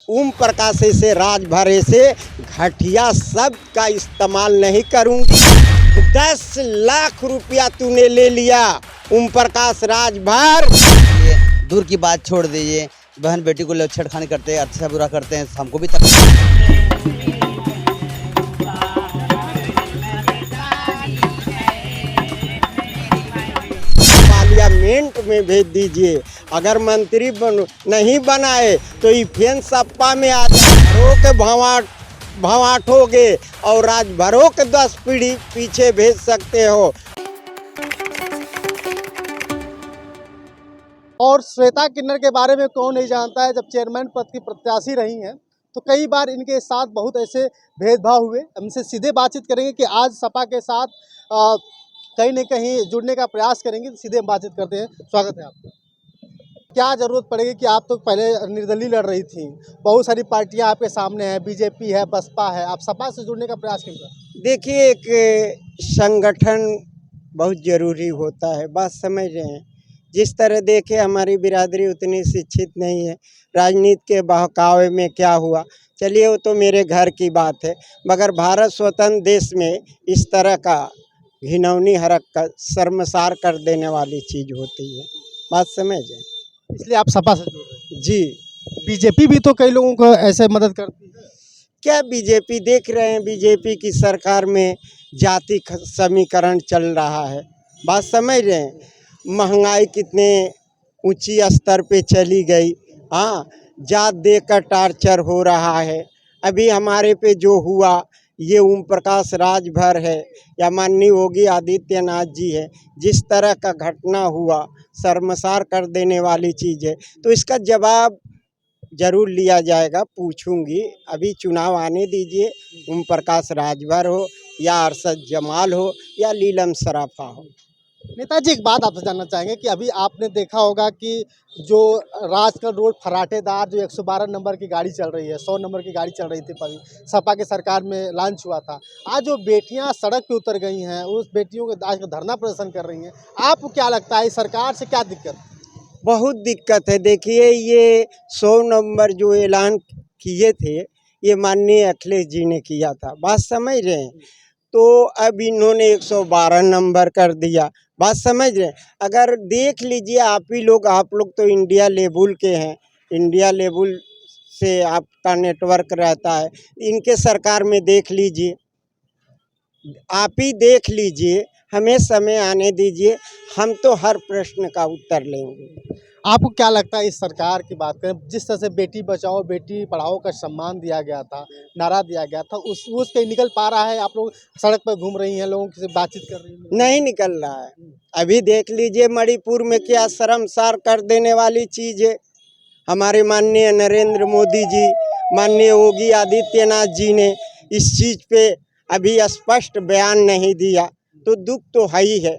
ओम प्रकाश से राजभर से घटिया शब्द का इस्तेमाल नहीं करूंगी। 10 लाख रुपया तूने ले लिया ओम प्रकाश राजभर। ये दूर की बात छोड़ दीजिए, बहन बेटी को लोग छेड़खानी करते हैं, अच्छा बुरा करते हैं, हमको भी तकलीफ। पार्लियामेंट में भेज दीजिए। अगर मंत्री नहीं बनाए तो ये फेन सप्पा में आ जाए के भवाटोगे और राजभरों के 10 पीढ़ी पीछे भेज सकते हो। और श्वेता किन्नर के बारे में कौन नहीं जानता है। जब चेयरमैन पद की प्रत्याशी रही हैं तो कई बार इनके साथ बहुत ऐसे भेदभाव हुए। हमसे सीधे बातचीत करेंगे कि आज सपा के साथ कहीं न कहीं जुड़ने का प्रयास करेंगे। तो सीधे हम बातचीत करते हैं। स्वागत है आपका। क्या ज़रूरत पड़ेगी कि आप तो पहले निर्दलीय लड़ रही थी, बहुत सारी पार्टियां आपके सामने हैं, बीजेपी है, बसपा है, आप सपा से जुड़ने का प्रयास क्यों कर? देखिए, एक संगठन बहुत ज़रूरी होता है, बात समझ रहे हैं। जिस तरह देखे हमारी बिरादरी उतनी शिक्षित नहीं है। राजनीति के बहकावे में क्या हुआ, चलिए वो तो मेरे घर की बात है, मगर भारत स्वतंत्र देश में इस तरह का घिनौनी हरकत शर्मसार कर देने वाली चीज़ होती है, बात समझें। इसलिए आप सपा से जुड़ रहे हैं। जी, बीजेपी भी तो कई लोगों को ऐसे मदद करती है। क्या बीजेपी देख रहे हैं, बीजेपी की सरकार में जाति समीकरण चल रहा है, बात समझ रहे हैं। महंगाई कितने ऊंची स्तर पे चली गई, हाँ, जात देकर टार्चर हो रहा है। अभी हमारे पे जो हुआ ये ओम प्रकाश राजभर है या माननीय योगी आदित्यनाथ जी है, जिस तरह का घटना हुआ शर्मसार कर देने वाली चीज़ है। तो इसका जवाब जरूर लिया जाएगा, पूछूंगी। अभी चुनाव आने दीजिए। ओम प्रकाश राजभर हो या अरशद जमाल हो या नीलम सराफा हो। नेताजी, एक बात आपसे जानना चाहेंगे कि अभी आपने देखा होगा कि जो राजकल रोड फराटेदार जो 112 नंबर की गाड़ी चल रही है, 100 नंबर की गाड़ी चल रही थी, पहले सपा के सरकार में लॉन्च हुआ था। आज जो बेटियां सड़क पे उतर गई हैं, उस बेटियों के आज धरना प्रदर्शन कर रही हैं, आपको क्या लगता है इस सरकार से क्या दिक्कत? बहुत दिक्कत है। देखिए, ये 100 नंबर जो ऐलान किए थे ये माननीय अखिलेश जी ने किया था, बात समझ रहे हैं। तो अब इन्होंने 112 नंबर कर दिया, बात समझ रहे हैं। अगर देख लीजिए आप लोग तो इंडिया लेवल के हैं, इंडिया लेवल से आपका नेटवर्क रहता है। इनके सरकार में देख लीजिए, आप ही देख लीजिए, हमें समय आने दीजिए, हम तो हर प्रश्न का उत्तर लेंगे। आपको क्या लगता है इस सरकार की बात करें, जिस तरह से बेटी बचाओ बेटी पढ़ाओ का सम्मान दिया गया था, नारा दिया गया था, उस कहीं निकल पा रहा है? आप लोग सड़क पर घूम रही हैं, लोगों से बातचीत कर रही हैं? नहीं निकल रहा है। अभी देख लीजिए मणिपुर में क्या शर्मसार कर देने वाली चीज़ है। हमारे माननीय नरेंद्र मोदी जी, माननीय योगी आदित्यनाथ जी ने इस चीज़ पे अभी स्पष्ट बयान नहीं दिया, तो दुख तो है ही है,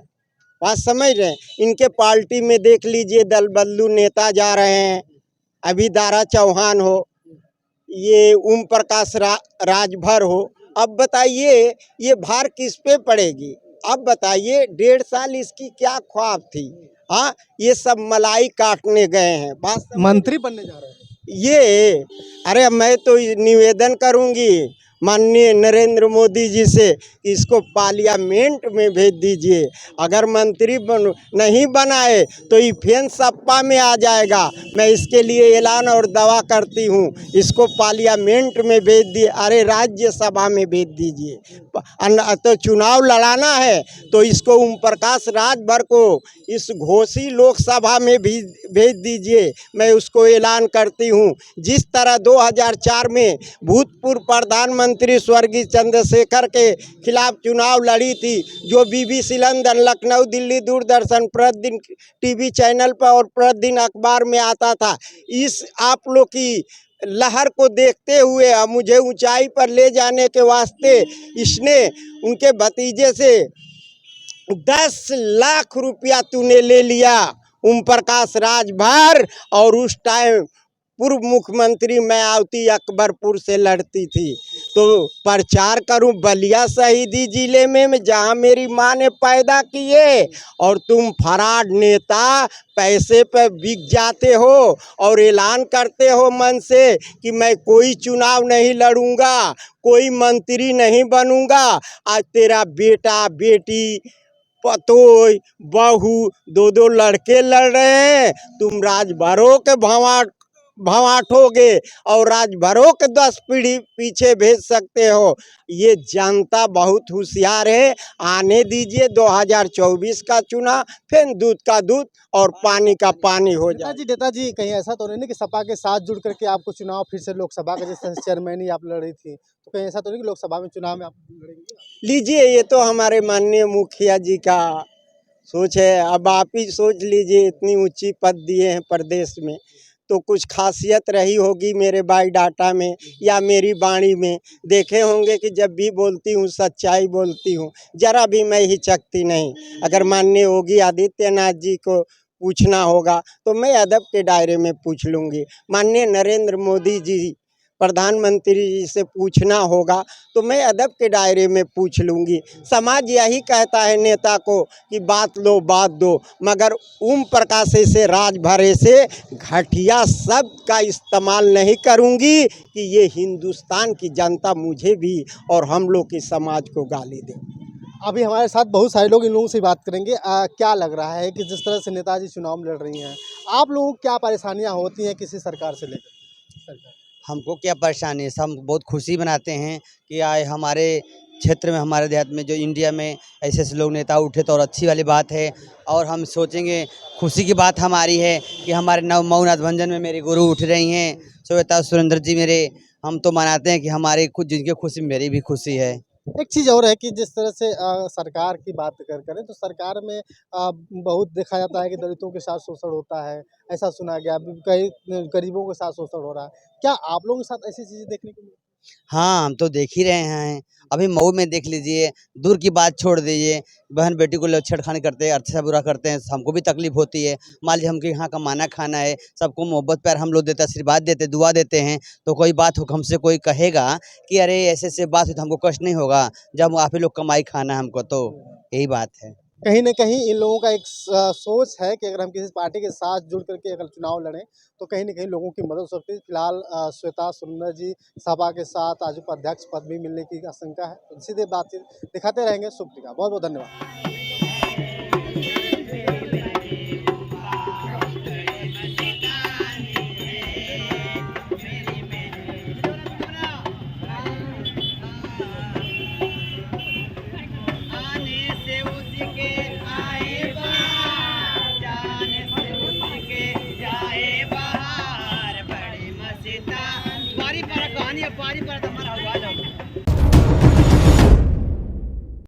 बात समझ रहे हैं। इनके पार्टी में देख लीजिए दल बदलू नेता जा रहे हैं। अभी दारा चौहान हो, ये ओम प्रकाश राजभर हो। अब बताइए ये भार किस पे पड़ेगी? अब बताइए, 1.5 साल इसकी क्या ख्वाब थी? हाँ, ये सब मलाई काटने गए हैं, बात मंत्री बनने जा रहे हैं। ये। अरे मैं तो निवेदन करूंगी माननीय नरेंद्र मोदी जी से कि इसको पार्लियामेंट में भेज दीजिए। अगर मंत्री नहीं बनाए तो ये फेन सप्पा में आ जाएगा। मैं इसके लिए ऐलान और दावा करती हूँ, इसको पार्लियामेंट में भेज दिए, अरे राज्यसभा में भेज दीजिए। तो चुनाव लड़ाना है तो इसको ओम प्रकाश राजभर को इस घोषी लोकसभा में भी भेज दीजिए। मैं उसको ऐलान करती हूँ। जिस तरह 2004 में भूतपूर्व प्रधानमंत्री स्वर्गीय चंद्रशेखर के खिलाफ चुनाव लड़ी थी, जो BBC लंदन, लखनऊ, दिल्ली, दूरदर्शन प्रतिदिन टीवी चैनल पर और प्रतिदिन अखबार में आता था। इस आप लोग की लहर को देखते हुए मुझे ऊंचाई पर ले जाने के वास्ते इसने उनके भतीजे से 10 लाख रुपया तूने ले लिया ओम प्रकाश राजभर। और उस टाइम पूर्व मुख्यमंत्री मायावती अकबरपुर से लड़ती थी, तो प्रचार करूं बलिया शहीदी जिले में जहां मेरी माँ ने पैदा किए, और तुम फराड नेता पैसे पे बिक जाते हो और ऐलान करते हो मन से कि मैं कोई चुनाव नहीं लड़ूंगा, कोई मंत्री नहीं बनूंगा। आज तेरा बेटा बेटी पतोई बहू दो दो लड़के लड़ रहे हैं, तुम राजभरों के भवाठोगे और राजभरों के 10 पीढ़ी पीछे भेज सकते हो। ये जनता बहुत होशियार है। आने दीजिए 2024 का चुनाव, फिर दूध का दूध और पानी का पानी हो जाए। नेताजी कहीं ऐसा तो नहीं कि सपा के साथ जुड़ करके आपको चुनाव फिर से लोकसभा का जैसे चेयरमैन ही आप लड़ी थी, तो कहीं ऐसा तो नहीं कि लोकसभा में चुनाव में आप लड़ेंगे? लीजिए, ये तो हमारे माननीय मुखिया जी का सोच है। अब आप ही सोच लीजिए, इतनी ऊंची पद दिए हैं प्रदेश में, तो कुछ खासियत रही होगी मेरे बायोडाटा में या मेरी वाणी में। देखे होंगे कि जब भी बोलती हूँ सच्चाई बोलती हूँ, जरा भी मैं हिचकती नहीं। अगर माननीय योगी आदित्यनाथ जी को पूछना होगा तो मैं अदब के दायरे में पूछ लूँगी। माननीय नरेंद्र मोदी जी प्रधानमंत्री जी से पूछना होगा तो मैं अदब के दायरे में पूछ लूँगी। समाज यही कहता है नेता को कि बात लो बात दो, मगर ओम प्रकाश से राज भरे से घटिया शब्द का इस्तेमाल नहीं करूँगी कि ये हिंदुस्तान की जनता मुझे भी और हम लोग के समाज को गाली दे। अभी हमारे साथ बहुत सारे लोग इन लोगों से बात करेंगे। क्या लग रहा है कि जिस तरह से नेताजी चुनाव लड़ रही हैं, आप लोगों को क्या परेशानियां होती हैं किसी सरकार से लेकर? हमको क्या परेशानी है, हम बहुत खुशी मनाते हैं कि आए हमारे क्षेत्र में, हमारे देहात में, जो इंडिया में ऐसे ऐसे लोग नेता उठे तो और अच्छी वाली बात है। और हम सोचेंगे, खुशी की बात हमारी है कि हमारे मऊ नाथभंजन में मेरे गुरु उठ रही हैं, श्वेता सुरेंद्र जी मेरे। हम तो मनाते हैं कि हमारी खुद जिनकी खुशी मेरी भी खुशी है। एक चीज़ और है कि जिस तरह से सरकार की बात करें तो सरकार में बहुत देखा जाता है कि दलितों के साथ शोषण होता है, ऐसा सुना गया। कई गरीबों के साथ शोषण हो रहा है। क्या आप लोगों के साथ ऐसी चीज़ें देखने को मिली? हाँ, हम तो देख ही रहे हैं। अभी मऊ में देख लीजिए, दूर की बात छोड़ दीजिए, बहन बेटी को लोग छेड़खानी करते हैं, अच्छा बुरा करते हैं, हमको भी तकलीफ होती है। मान लीजिए हमके यहाँ कमाना खाना है, सबको मोहब्बत प्यार हम लोग देते हैं, आशीर्वाद देते हैं, दुआ देते हैं, तो कोई बात हो हमसे कोई कहेगा कि अरे ऐसे ऐसे बात हुई तो हमको कष्ट नहीं होगा जब आप ही लोग कमाई खाना है हमको, तो यही बात है। कहीं न कहीं इन लोगों का एक सोच है कि अगर हम किसी पार्टी के साथ जुड़ करके अगर चुनाव लड़ें तो कहीं न कहीं लोगों की मदद हो सकती है। फिलहाल श्वेता सुरेंद्र जी सपा के साथ आज उपाध्यक्ष पद भी मिलने की आशंका है। तो सीधे बातचीत दिखाते रहेंगे। शुक्रिया, बहुत बहुत धन्यवाद। पारी पर कहानी है, पारी पर हमारा हुआ